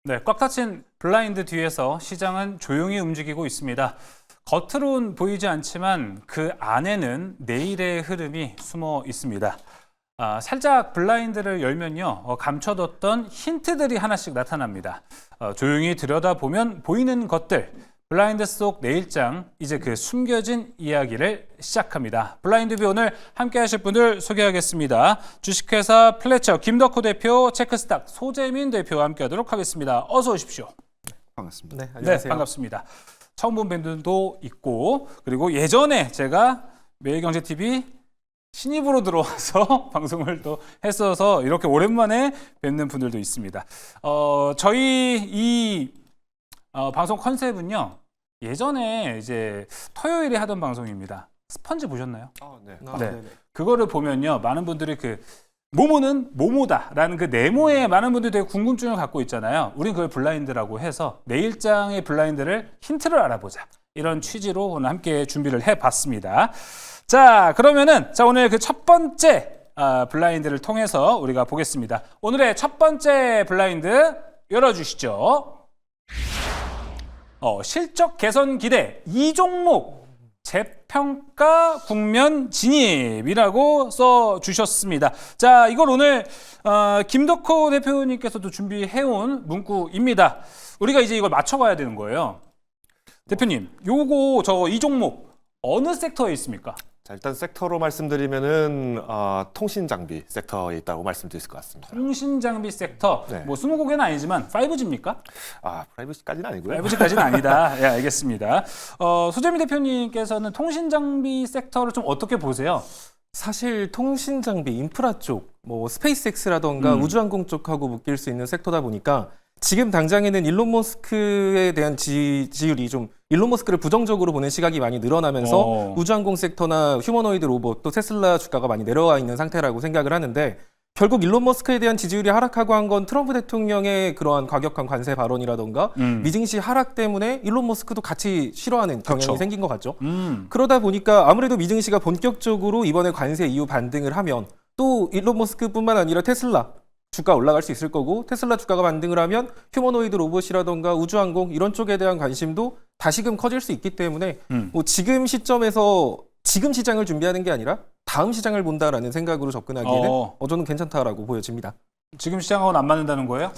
네, 꽉 닫힌 블라인드 뒤에서 시장은 조용히 움직이고 있습니다. 겉으론 보이지 않지만 그 안에는 내일의 흐름이 숨어 있습니다. 살짝 블라인드를 열면요, 감춰뒀던 힌트들이 하나씩 나타납니다. 조용히 들여다보면 보이는 것들, 블라인드 속 내일장, 이제 그 숨겨진 이야기를 시작합니다. 블라인드뷰 오늘 함께 하실 분들 소개하겠습니다. 주식회사 플래처 김덕호 대표, 체크스탁 소재민 대표와 함께 하도록 하겠습니다. 어서 오십시오. 반갑습니다. 네, 안녕하세요. 네, 반갑습니다. 처음 본 밴드도 있고, 그리고 예전에 제가 매일경제TV 신입으로 들어와서 방송을 또 했어서 이렇게 오랜만에 뵙는 분들도 있습니다. 저희 이 방송 컨셉은요, 예전에 이제 토요일에 하던 방송입니다. 스펀지 보셨나요? 네. 네. 그거를 보면요, 많은 분들이 그 모모는 모모다라는 그 네모에 많은 분들이 되게 궁금증을 갖고 있잖아요. 우린 그걸 블라인드라고 해서 내일장의 블라인드를 힌트를 알아보자, 이런 취지로 오늘 함께 준비를 해봤습니다. 자, 그러면은 오늘 그 첫 번째 블라인드를 통해서 우리가 보겠습니다. 오늘의 첫 번째 블라인드 열어주시죠. 실적 개선 기대 2종목 재평가 국면 진입이라고 써주셨습니다. 자, 이걸 오늘 김덕호 대표님께서도 준비해온 문구입니다. 우리가 이제 이걸 맞춰가야 되는 거예요. 대표님, 요거 이 종목 어느 섹터에 있습니까? 자, 일단 섹터로 말씀드리면은 통신 장비 섹터에 있다고 말씀드릴 것 같습니다. 통신 장비 섹터, 네. 뭐 20고개는 아니지만 5G입니까? 프라이버시까지는 아니고요. 5G까지는 아니다. 예, 알겠습니다. 소재민 대표님께서는 통신 장비 섹터를 좀 어떻게 보세요? 사실 통신 장비, 인프라 쪽, 뭐 스페이스X라던가 우주항공 쪽하고 묶일 수 있는 섹터다 보니까 지금 당장에는 일론 머스크에 대한 지지율이 좀 일론 머스크를 부정적으로 보는 시각이 많이 늘어나면서 우주항공 섹터나 휴머노이드 로봇 또 테슬라 주가가 많이 내려와 있는 상태라고 생각을 하는데, 결국 일론 머스크에 대한 지지율이 하락하고 한 건 트럼프 대통령의 그러한 과격한 관세 발언이라던가 미증시 하락 때문에 일론 머스크도 같이 싫어하는 경향이 그렇죠. 생긴 것 같죠. 그러다 보니까 아무래도 미증시가 본격적으로 이번에 관세 이후 반등을 하면 또 일론 머스크뿐만 아니라 테슬라 주가 올라갈 수 있을 거고, 테슬라 주가가 반등을 하면 휴머노이드 로봇이라던가 우주항공 이런 쪽에 대한 관심도 다시금 커질 수 있기 때문에 뭐 지금 시점에서 지금 시장을 준비하는 게 아니라 다음 시장을 본다라는 생각으로 접근하기에는 저는 괜찮다라고 보여집니다. 지금 시장하고는 안 맞는다는 거예요?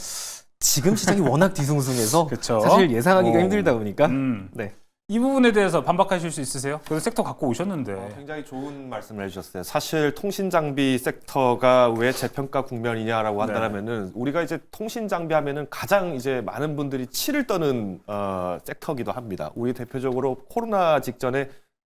지금 시장이 워낙 뒤숭숭해서 그쵸? 사실 예상하기가 힘들다 보니까 네. 이 부분에 대해서 반박하실 수 있으세요? 그 섹터 갖고 오셨는데. 굉장히 좋은 말씀을 해주셨어요. 사실 통신 장비 섹터가 왜 재평가 국면이냐라고 한다면은 우리가 이제 통신 장비 하면은 가장 이제 많은 분들이 치를 떠는 섹터기도 합니다. 우리 대표적으로 코로나 직전에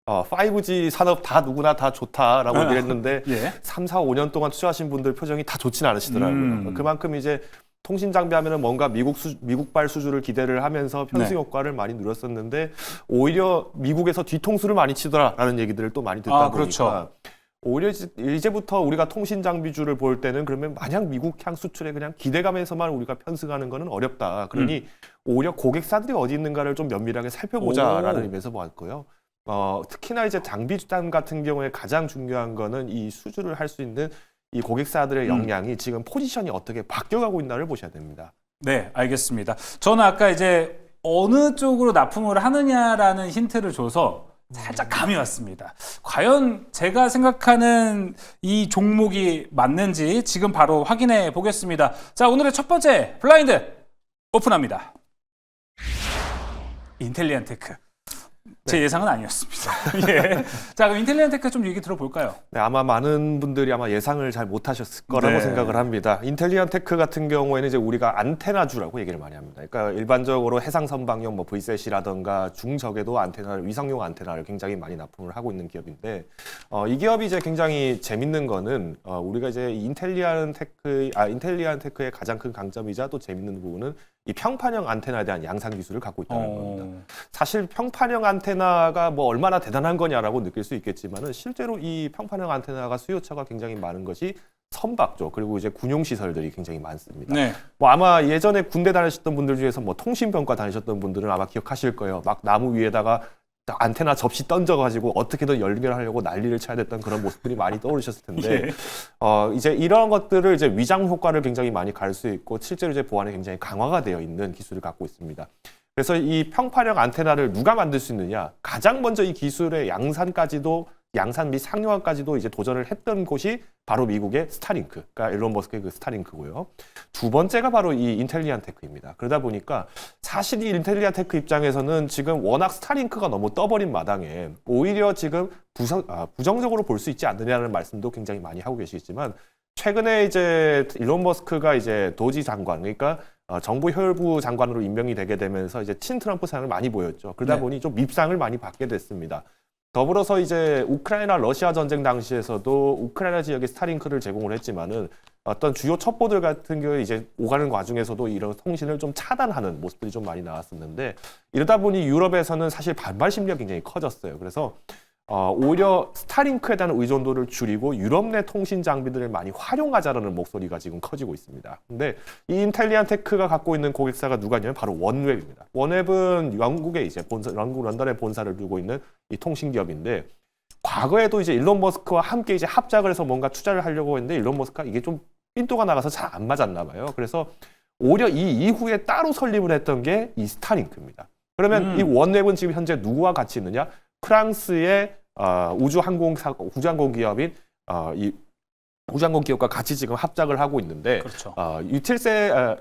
5G 산업 다 누구나 다 좋다라고 얘기를 했는데 예. 3, 4, 5년 동안 투자하신 분들 표정이 다 좋지는 않으시더라고요. 그만큼 이제 통신 장비 하면은 뭔가 미국발 수주를 기대를 하면서 편승 효과를 많이 누렸었는데, 오히려 미국에서 뒤통수를 많이 치더라라는 얘기들을 또 많이 듣다 보니까 그렇죠. 오히려 이제부터 우리가 통신 장비주를 볼 때는 그러면 마냥 미국 향 수출에 그냥 기대감에서만 우리가 편승하는 거는 어렵다. 그러니 오히려 고객사들이 어디 있는가를 좀 면밀하게 살펴보자라는 의미에서 보았고요. 특히나 이제 장비주단 같은 경우에 가장 중요한 거는 이 수주를 할 수 있는 이 고객사들의 역량이 지금 포지션이 어떻게 바뀌어가고 있나를 보셔야 됩니다. 네, 알겠습니다. 저는 아까 이제 어느 쪽으로 납품을 하느냐라는 힌트를 줘서 살짝 감이 왔습니다. 과연 제가 생각하는 이 종목이 맞는지 지금 바로 확인해 보겠습니다. 자, 오늘의 첫 번째 블라인드 오픈합니다. 인텔리안테크. 제 예상은 아니었습니다. 예. 자, 그럼 인텔리안테크 좀 얘기 들어볼까요? 네, 아마 많은 분들이 아마 예상을 잘 못하셨을 거라고 네. 생각을 합니다. 인텔리안테크 같은 경우에는 이제 우리가 안테나주라고 얘기를 많이 합니다. 그러니까 일반적으로 해상 선박용 뭐 V셋이라던가 중적에도 안테나를, 위상용 안테나를 굉장히 많이 납품을 하고 있는 기업인데, 이 기업이 이제 굉장히 재밌는 거는 우리가 이제 인텔리안테크의 가장 큰 강점이자 또 재밌는 부분은 이 평판형 안테나에 대한 양산 기술을 갖고 있다는 겁니다. 사실 평판형 안테나가 뭐 얼마나 대단한 거냐라고 느낄 수 있겠지만은 실제로 이 평판형 안테나가 수요처가 굉장히 많은 것이 선박 쪽, 그리고 이제 군용 시설들이 굉장히 많습니다. 네. 뭐 아마 예전에 군대 다니셨던 분들 중에서 뭐 통신병과 다니셨던 분들은 아마 기억하실 거예요. 막 나무 위에다가 안테나 접시 던져가지고 어떻게든 연결하려고 난리를 쳐야 됐던 그런 모습들이 많이 떠오르셨을 텐데 이제 이런 것들을 이제 위장 효과를 굉장히 많이 가할 수 있고 실제로 이제 보안에 굉장히 강화가 되어 있는 기술을 갖고 있습니다. 그래서 이 평파력 안테나를 누가 만들 수 있느냐? 가장 먼저 이 기술의 양산 및 상용화까지도 이제 도전을 했던 곳이 바로 미국의 스타링크, 그러니까 일론 머스크의 그 스타링크고요. 두 번째가 바로 이 인텔리안 테크입니다. 그러다 보니까 사실 이 인텔리안 테크 입장에서는 지금 워낙 스타링크가 너무 떠버린 마당에 오히려 지금 부정적으로 볼 수 있지 않느냐는 말씀도 굉장히 많이 하고 계시겠지만 최근에 이제 일론 머스크가 이제 도지 장관, 그러니까 정부 혈부 장관으로 임명이 되게 되면서 이제 친트럼프 상을 많이 보였죠. 그러다 네. 보니 좀 밉상을 많이 받게 됐습니다. 더불어서 이제 우크라이나 러시아 전쟁 당시에서도 우크라이나 지역에 스타링크를 제공을 했지만은 어떤 주요 첩보들 같은 경우에 이제 오가는 과정에서도 이런 통신을 좀 차단하는 모습들이 좀 많이 나왔었는데 이러다 보니 유럽에서는 사실 반발 심리가 굉장히 커졌어요. 그래서 오히려 스타링크에 대한 의존도를 줄이고 유럽 내 통신 장비들을 많이 활용하자라는 목소리가 지금 커지고 있습니다. 근데 이 인텔리안 테크가 갖고 있는 고객사가 누가 있냐면 바로 원웹입니다. 원웹은 영국에 이제 영국 런던에 본사를 두고 있는 이 통신 기업인데 과거에도 이제 일론 머스크와 함께 이제 합작을 해서 뭔가 투자를 하려고 했는데 일론 머스크가 이게 좀 삔또가 나가서 잘 안 맞았나 봐요. 그래서 오히려 이 이후에 따로 설립을 했던 게 이 스타링크입니다. 그러면 이 원웹은 지금 현재 누구와 같이 있느냐? 프랑스의 우주항공 기업인 이 우주항공 기업과 같이 지금 합작을 하고 있는데 그렇죠.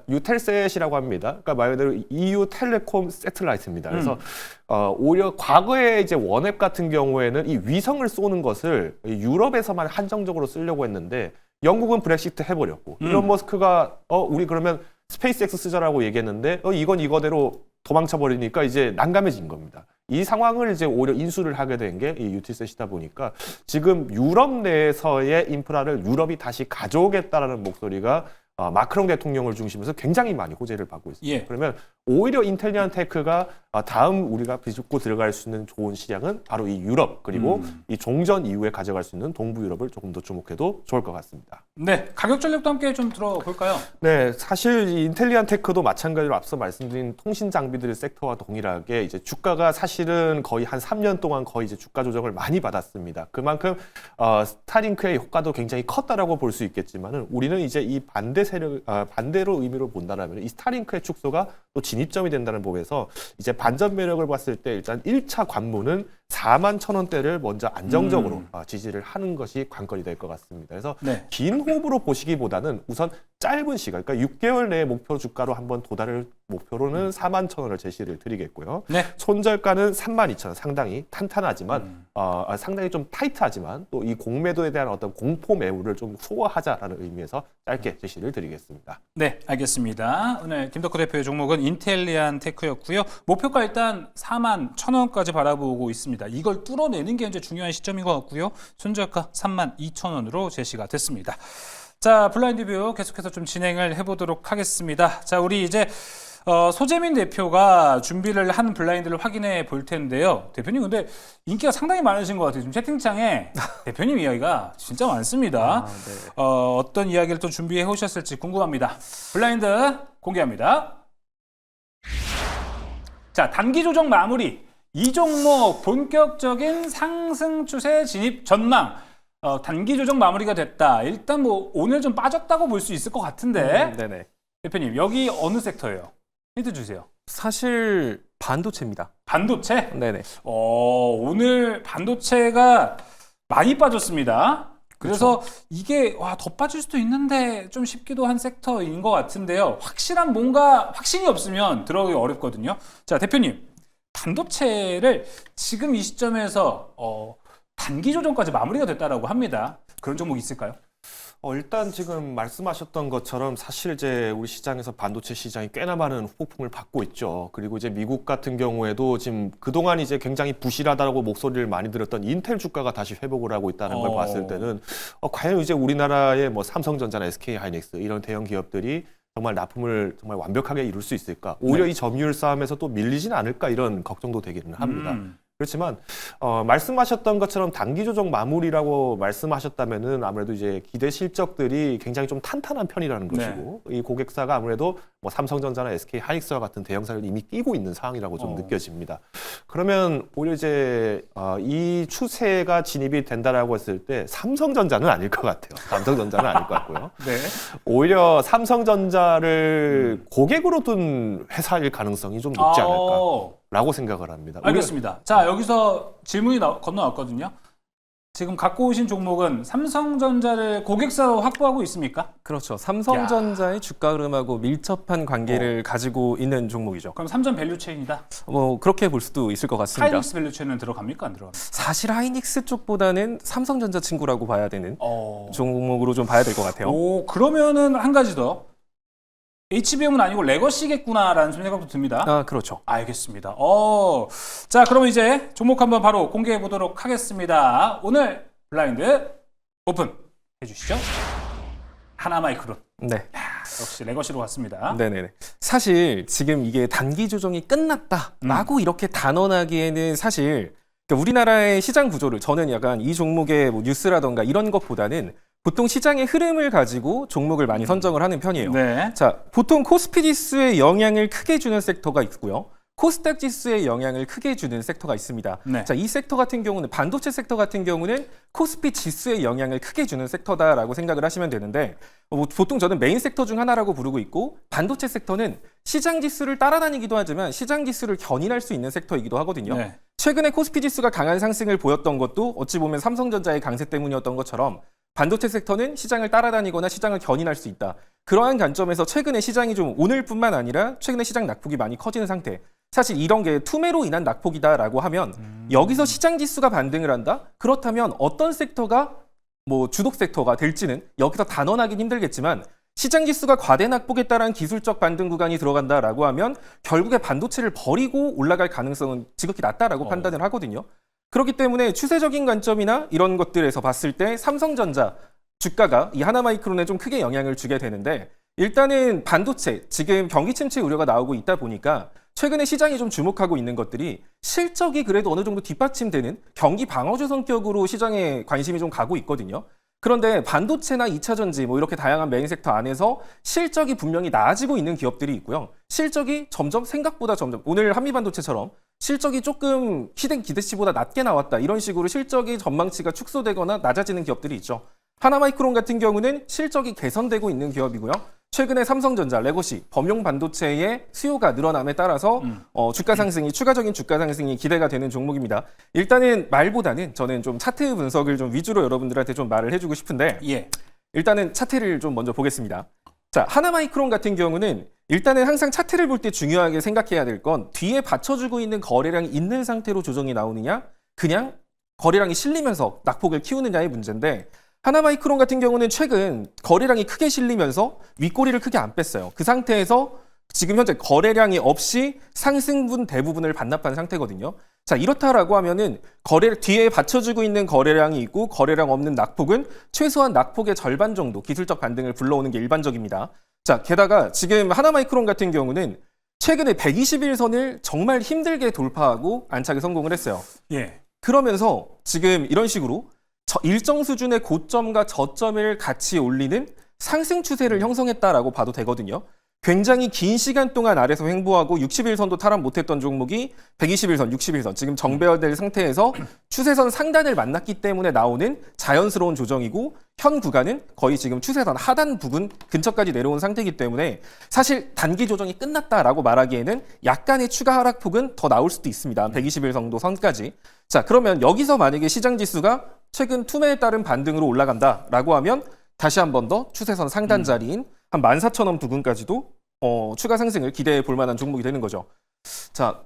유텔셋이라고 합니다. 그러니까 말 그대로 EU 텔레콤 세틀라이트입니다. 그래서 오히려 과거에 이제 원웹 같은 경우에는 이 위성을 쏘는 것을 유럽에서만 한정적으로 쓰려고 했는데 영국은 브렉시트 해버렸고 일론 머스크가 우리 그러면 스페이스X 쓰자라고 얘기했는데 이건 이거대로 도망쳐버리니까 이제 난감해진 겁니다. 이 상황을 이제 오히려 인수를 하게 된 게 이 유틸셋이다 보니까 지금 유럽 내에서의 인프라를 유럽이 다시 가져오겠다라는 목소리가 마크롱 대통령을 중심으로 굉장히 많이 호재를 받고 있습니다. 예. 그러면 오히려 인텔리안 테크가 다음 우리가 비집고 들어갈 수 있는 좋은 시장은 바로 이 유럽 그리고 이 종전 이후에 가져갈 수 있는 동부 유럽을 조금 더 주목해도 좋을 것 같습니다. 네, 가격 전략도 함께 좀 들어볼까요? 네, 사실 이 인텔리안 테크도 마찬가지로 앞서 말씀드린 통신 장비들 섹터와 동일하게 이제 주가가 사실은 거의 한 3년 동안 거의 이제 주가 조정을 많이 받았습니다. 그만큼 스타링크의 효과도 굉장히 컸다라고 볼 수 있겠지만은 우리는 이제 이 반대로 의미로 본다라면 이 스타링크의 축소가 또 진입점이 된다는 부분에서 이제 반전 매력을 봤을 때 일단 1차 관문은 41,000원대를 먼저 안정적으로 지지를 하는 것이 관건이 될 것 같습니다. 그래서 네. 긴 호흡으로 보시기보다는 우선 짧은 시간, 그러니까 6개월 내에 목표 주가로 한번 도달을 목표로는 41,000원을 제시를 드리겠고요. 네. 손절가는 32,000원, 상당히 탄탄하지만 상당히 좀 타이트하지만 또 이 공매도에 대한 어떤 공포 매우를 좀 소화하자라는 의미에서 짧게 제시를 드리겠습니다. 네, 알겠습니다. 오늘 김덕호 대표의 종목은 인텔리안 테크였고요. 목표가 일단 41,000원까지 바라보고 있습니다. 이걸 뚫어내는 게 이제 중요한 시점인 것 같고요. 손절가 32,000원으로 제시가 됐습니다. 자, 블라인드 뷰 계속해서 좀 진행을 해보도록 하겠습니다. 자, 우리 이제 소재민 대표가 준비를 한 블라인드를 확인해 볼 텐데요. 대표님 근데 인기가 상당히 많으신 것 같아요. 지금 채팅창에 대표님 이야기가 진짜 많습니다. 네. 어떤 이야기를 또 준비해 오셨을지 궁금합니다. 블라인드 공개합니다. 자, 단기 조정 마무리. 이 종목 본격적인 상승 추세 진입 전망. 단기 조정 마무리가 됐다. 일단 뭐 오늘 좀 빠졌다고 볼 수 있을 것 같은데 네네. 대표님 여기 어느 섹터예요? 힌트 주세요. 사실 반도체입니다. 반도체? 네네. 오늘 반도체가 많이 빠졌습니다. 그래서 이게 더 빠질 수도 있는데 좀 싶기도 한 섹터인 것 같은데요. 확실한 뭔가 확신이 없으면 들어가기 어렵거든요. 자, 대표님 반도체를 지금 이 시점에서 단기 조정까지 마무리가 됐다라고 합니다. 그런 종목 있을까요? 일단 지금 말씀하셨던 것처럼 사실 이제 우리 시장에서 반도체 시장이 꽤나 많은 후폭풍을 받고 있죠. 그리고 이제 미국 같은 경우에도 지금 그동안 이제 굉장히 부실하다고 목소리를 많이 들었던 인텔 주가가 다시 회복을 하고 있다는 걸 봤을 때는 과연 이제 우리나라의 뭐 삼성전자나 SK하이닉스 이런 대형 기업들이 정말 납품을 정말 완벽하게 이룰 수 있을까? 오히려 이 점유율 싸움에서 또 밀리진 않을까 이런 걱정도 되기는 합니다. 그렇지만 말씀하셨던 것처럼 단기 조정 마무리라고 말씀하셨다면은 아무래도 이제 기대 실적들이 굉장히 좀 탄탄한 편이라는 네. 것이고 이 고객사가 아무래도 뭐 삼성전자나 SK 하이닉스와 같은 대형사를 이미 끼고 있는 상황이라고 좀 느껴집니다. 그러면 오히려 이제 이 추세가 진입이 된다라고 했을 때 삼성전자는 아닐 것 같아요. 삼성전자는 아닐 것 같고요. 네. 오히려 삼성전자를 고객으로 둔 회사일 가능성이 좀 높지 않을까라고 생각을 합니다. 알겠습니다. 자, 여기서 질문이 건너왔거든요. 지금 갖고 오신 종목은 삼성전자를 고객사로 확보하고 있습니까? 그렇죠. 삼성전자의 주가 흐름하고 밀접한 관계를 가지고 있는 종목이죠. 그럼 삼전 밸류체인이다. 뭐 그렇게 볼 수도 있을 것 같습니다. 하이닉스 밸류체인은 들어갑니까? 안 들어갑니까? 사실 하이닉스 쪽보다는 삼성전자 친구라고 봐야 되는 종목으로 좀 봐야 될 것 같아요. 오, 그러면은 한 가지 더. HBM은 아니고 레거시겠구나라는 생각도 듭니다. 아, 그렇죠. 알겠습니다. 자, 그럼 이제 종목 한번 바로 공개해 보도록 하겠습니다. 오늘 블라인드 오픈 해주시죠. 하나마이크론. 네. 역시 레거시로 갔습니다. 네네네. 사실 지금 이게 단기 조정이 끝났다라고 이렇게 단언하기에는 사실 그러니까 우리나라의 시장 구조를 저는 약간 이 종목의 뭐 뉴스라던가 이런 것보다는 보통 시장의 흐름을 가지고 종목을 많이 선정을 하는 편이에요. 네. 자, 보통 코스피 지수에 영향을 크게 주는 섹터가 있고요. 코스닥 지수에 영향을 크게 주는 섹터가 있습니다. 네. 자, 이 섹터 같은 경우는 반도체 섹터 같은 경우는 코스피 지수에 영향을 크게 주는 섹터다라고 생각을 하시면 되는데 보통 저는 메인 섹터 중 하나라고 부르고 있고 반도체 섹터는 시장 지수를 따라다니기도 하지만 시장 지수를 견인할 수 있는 섹터이기도 하거든요. 네. 최근에 코스피 지수가 강한 상승을 보였던 것도 어찌 보면 삼성전자의 강세 때문이었던 것처럼 반도체 섹터는 시장을 따라다니거나 시장을 견인할 수 있다. 그러한 관점에서 최근에 시장이 좀 오늘뿐만 아니라 최근에 시장 낙폭이 많이 커지는 상태. 사실 이런 게 투매로 인한 낙폭이다라고 하면 여기서 시장 지수가 반등을 한다? 그렇다면 어떤 섹터가 뭐 주독 섹터가 될지는 여기서 단언하긴 힘들겠지만 시장 지수가 과대 낙폭에 따른 기술적 반등 구간이 들어간다라고 하면 결국에 반도체를 버리고 올라갈 가능성은 지극히 낮다라고 판단을 하거든요. 그렇기 때문에 추세적인 관점이나 이런 것들에서 봤을 때 삼성전자 주가가 이 하나마이크론에 좀 크게 영향을 주게 되는데 일단은 반도체 지금 경기 침체 우려가 나오고 있다 보니까 최근에 시장이 좀 주목하고 있는 것들이 실적이 그래도 어느 정도 뒷받침되는 경기 방어주 성격으로 시장에 관심이 좀 가고 있거든요. 그런데 반도체나 2차 전지 뭐 이렇게 다양한 메인 섹터 안에서 실적이 분명히 나아지고 있는 기업들이 있고요. 실적이 생각보다 점점 오늘 한미반도체처럼 실적이 조금 기대치보다 낮게 나왔다. 이런 식으로 실적이 전망치가 축소되거나 낮아지는 기업들이 있죠. 하나마이크론 같은 경우는 실적이 개선되고 있는 기업이고요. 최근에 삼성전자, 레거시, 범용 반도체의 수요가 늘어남에 따라서 추가적인 주가 상승이 기대가 되는 종목입니다. 일단은 말보다는 저는 좀 차트 분석을 좀 위주로 여러분들한테 좀 말을 해주고 싶은데 일단은 차트를 좀 먼저 보겠습니다. 자, 하나마이크론 같은 경우는 일단은 항상 차트를 볼 때 중요하게 생각해야 될 건 뒤에 받쳐주고 있는 거래량이 있는 상태로 조정이 나오느냐 그냥 거래량이 실리면서 낙폭을 키우느냐의 문제인데 하나마이크론 같은 경우는 최근 거래량이 크게 실리면서 윗꼬리를 크게 안 뺐어요. 그 상태에서 지금 현재 거래량이 없이 상승분 대부분을 반납한 상태거든요. 자, 이렇다라고 하면은 뒤에 받쳐주고 있는 거래량이 있고 거래량 없는 낙폭은 최소한 낙폭의 절반 정도 기술적 반등을 불러오는 게 일반적입니다. 자, 게다가 지금 하나마이크론 같은 경우는 최근에 120일선을 정말 힘들게 돌파하고 안착에 성공을 했어요. 그러면서 지금 이런 식으로 일정 수준의 고점과 저점을 같이 올리는 상승 추세를 형성했다라고 봐도 되거든요. 굉장히 긴 시간 동안 아래서 횡보하고 60일선도 탈환 못했던 종목이 120일선, 60일선 지금 정배열될 상태에서 추세선 상단을 만났기 때문에 나오는 자연스러운 조정이고 현 구간은 거의 지금 추세선 하단 부근 근처까지 내려온 상태이기 때문에 사실 단기 조정이 끝났다라고 말하기에는 약간의 추가 하락폭은 더 나올 수도 있습니다. 120일 정도 선까지. 자, 그러면 여기서 만약에 시장 지수가 최근 투매에 따른 반등으로 올라간다라고 하면 다시 한 번 더 추세선 상단 자리인 한 14,000원 부근까지도 추가 상승을 기대해 볼 만한 종목이 되는 거죠. 자,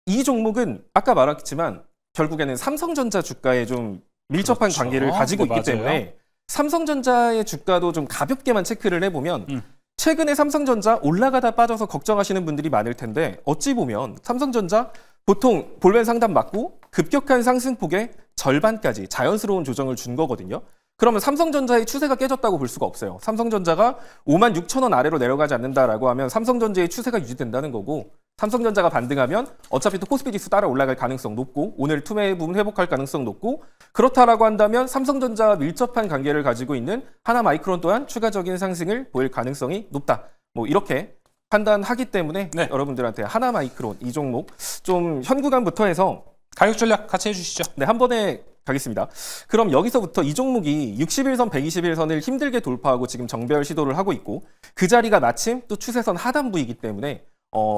이 종목은 아까 말했지만 결국에는 삼성전자 주가에 좀 밀접한 관계를 가지고 있기 때문에 삼성전자의 주가도 좀 가볍게만 체크를 해보면 최근에 삼성전자 올라가다 빠져서 걱정하시는 분들이 많을 텐데 어찌 보면 삼성전자 보통 볼멘 상단 맞고 급격한 상승폭의 절반까지 자연스러운 조정을 준 거거든요. 그러면 삼성전자의 추세가 깨졌다고 볼 수가 없어요. 삼성전자가 56,000원 아래로 내려가지 않는다라고 하면 삼성전자의 추세가 유지된다는 거고 삼성전자가 반등하면 어차피 또 코스피 지수 따라 올라갈 가능성 높고 오늘 투매 부분 회복할 가능성 높고 그렇다라고 한다면 삼성전자와 밀접한 관계를 가지고 있는 하나마이크론 또한 추가적인 상승을 보일 가능성이 높다. 뭐 이렇게 판단하기 때문에 네. 여러분들한테 하나마이크론 이 종목 좀 현 구간부터 해서 가격 전략 같이 해주시죠. 네, 한 번에 가겠습니다. 그럼 여기서부터 이 종목이 61선, 121선을 힘들게 돌파하고 지금 정배열 시도를 하고 있고 그 자리가 마침 또 추세선 하단부이기 때문에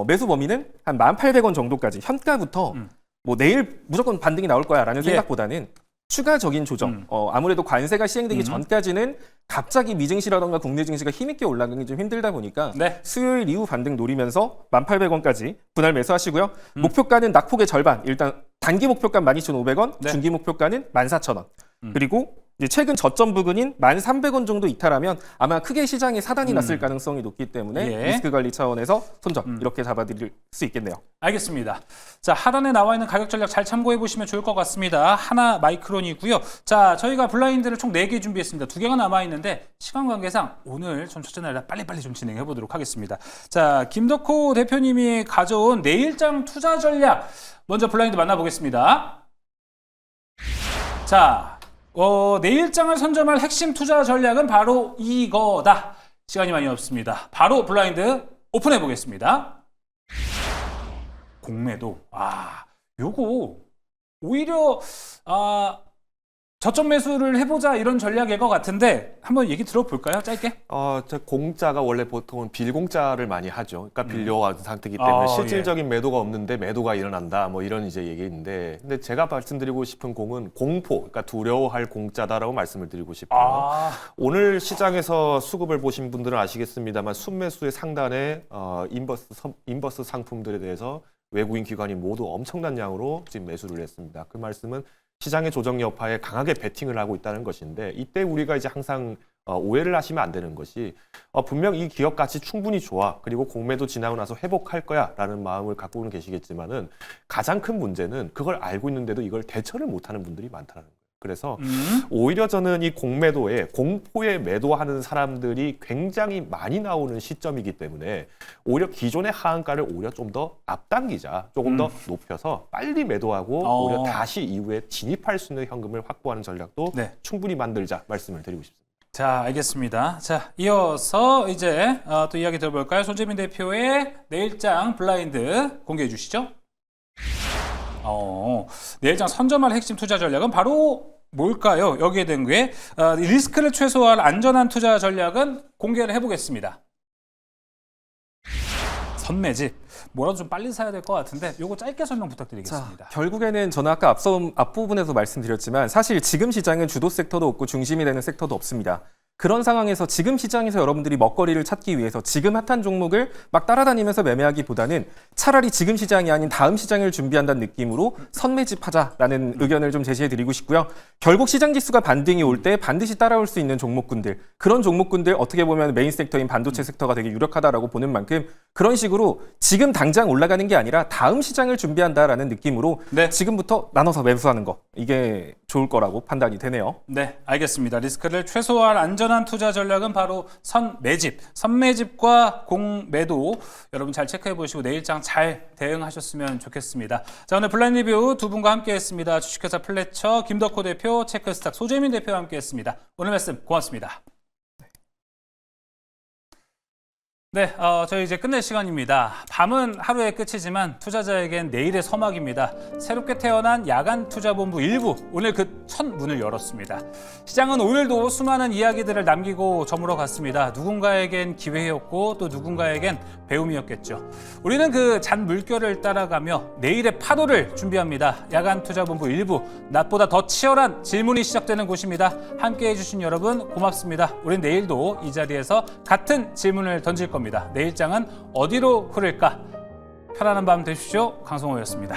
매수 범위는 한 1,800원 정도까지 현가부터 뭐 내일 무조건 반등이 나올 거야라는 예. 생각보다는 추가적인 조정. 아무래도 관세가 시행되기 전까지는 갑자기 미증시라던가 국내 증시가 힘있게 올라가기 좀 힘들다 보니까 네. 수요일 이후 반등 노리면서 1,800원까지 분할 매수하시고요. 목표가는 낙폭의 절반. 일단 단기 목표가 12,500원, 네. 중기 목표가는 14,000원. 그리고 이제 최근 저점 부근인 1,300원 정도 이탈하면 아마 크게 시장에 사단이 났을 가능성이 높기 때문에 예. 리스크 관리 차원에서 손절 이렇게 잡아드릴 수 있겠네요. 알겠습니다. 자, 하단에 나와 있는 가격 전략 잘 참고해 보시면 좋을 것 같습니다. 하나 마이크론이고요. 자, 저희가 블라인드를 총 4개 준비했습니다. 2개가 남아 있는데 시간 관계상 오늘 좀 첫째 날이라 빨리빨리 좀 진행해 보도록 하겠습니다. 자, 김덕호 대표님이 가져온 내일장 투자 전략 먼저 블라인드 만나보겠습니다. 자, 내일장을 선점할 핵심 투자 전략은 바로 이거다. 시간이 많이 없습니다. 바로 블라인드 오픈해 보겠습니다. 공매도. 요거 오히려 저점 매수를 해보자 이런 전략일 것 같은데 한번 얘기 들어볼까요? 짧게. 저 공짜가 원래 보통은 빌공짜를 많이 하죠. 그러니까 빌려온 상태이기 때문에 실질적인 매도가 없는데 매도가 일어난다. 뭐 이런 이제 얘기인데, 근데 제가 말씀드리고 싶은 공은 공포, 그러니까 두려워할 공짜다라고 말씀을 드리고 싶어요. 오늘 시장에서 수급을 보신 분들은 아시겠습니다만 순매수의 상단에 인버스 상품들에 대해서 외국인 기관이 모두 엄청난 양으로 지금 매수를 했습니다. 그 말씀은 시장의 조정 여파에 강하게 베팅을 하고 있다는 것인데, 이때 우리가 이제 항상 오해를 하시면 안 되는 것이 분명 이 기업 가치 충분히 좋아, 그리고 공매도 지나고 나서 회복할 거야 라는 마음을 갖고는 계시겠지만은 가장 큰 문제는 그걸 알고 있는데도 이걸 대처를 못하는 분들이 많다는 거예요. 그래서 오히려 저는 이 공매도에 공포에 매도하는 사람들이 굉장히 많이 나오는 시점이기 때문에 오히려 기존의 하한가를 오히려 좀 더 앞당기자, 조금 더 높여서 빨리 매도하고 오히려 다시 이후에 진입할 수 있는 현금을 확보하는 전략도 네. 충분히 만들자 말씀을 드리고 싶습니다. 자, 알겠습니다. 자, 이어서 이제 또 이야기 들어볼까요? 손재민 대표의 내일장 블라인드 공개해 주시죠. 내일장 선점할 핵심 투자 전략은 바로 뭘까요? 여기에 된 게 리스크를 최소화할 안전한 투자 전략은 공개를 해보겠습니다. 선매집. 뭐라도 좀 빨리 사야 될 것 같은데 요거 짧게 설명 부탁드리겠습니다. 결국에는 저는 아까 앞부분에서 말씀드렸지만 사실 지금 시장은 주도 섹터도 없고 중심이 되는 섹터도 없습니다. 그런 상황에서 지금 시장에서 여러분들이 먹거리를 찾기 위해서 지금 핫한 종목을 막 따라다니면서 매매하기보다는 차라리 지금 시장이 아닌 다음 시장을 준비한다는 느낌으로 선매집하자라는 의견을 좀 제시해드리고 싶고요. 결국 시장 지수가 반등이 올 때 반드시 따라올 수 있는 종목군들, 그런 종목군들 어떻게 보면 메인 섹터인 반도체 섹터가 되게 유력하다라고 보는 만큼 그런 식으로 지금 당장 올라가는 게 아니라 다음 시장을 준비한다라는 느낌으로 네. 지금부터 나눠서 매수하는 거, 이게 좋을 거라고 판단이 되네요. 네, 알겠습니다. 리스크를 최소화할 안전한 투자 전략은 바로 선매집. 선매집과 공매도 여러분 잘 체크해 보시고 내일장 잘 대응하셨으면 좋겠습니다. 자, 오늘 블라인드 리뷰 두 분과 함께했습니다. 주식회사 플래처 김덕호 대표, 체크스탁 소재민 대표와 함께했습니다. 오늘 말씀 고맙습니다. 네, 저희 이제 끝낼 시간입니다. 밤은 하루의 끝이지만 투자자에겐 내일의 서막입니다. 새롭게 태어난 야간 투자본부 일부 오늘 그 첫 문을 열었습니다. 시장은 오늘도 수많은 이야기들을 남기고 저물어 갔습니다. 누군가에겐 기회였고 또 누군가에겐 배움이었겠죠. 우리는 그 잔 물결을 따라가며 내일의 파도를 준비합니다. 야간 투자본부 일부, 낮보다 더 치열한 질문이 시작되는 곳입니다. 함께해 주신 여러분 고맙습니다. 우린 내일도 이 자리에서 같은 질문을 던질 겁니다. 내일장은 어디로 흐를까? 편안한 밤 되십시오. 강성호였습니다.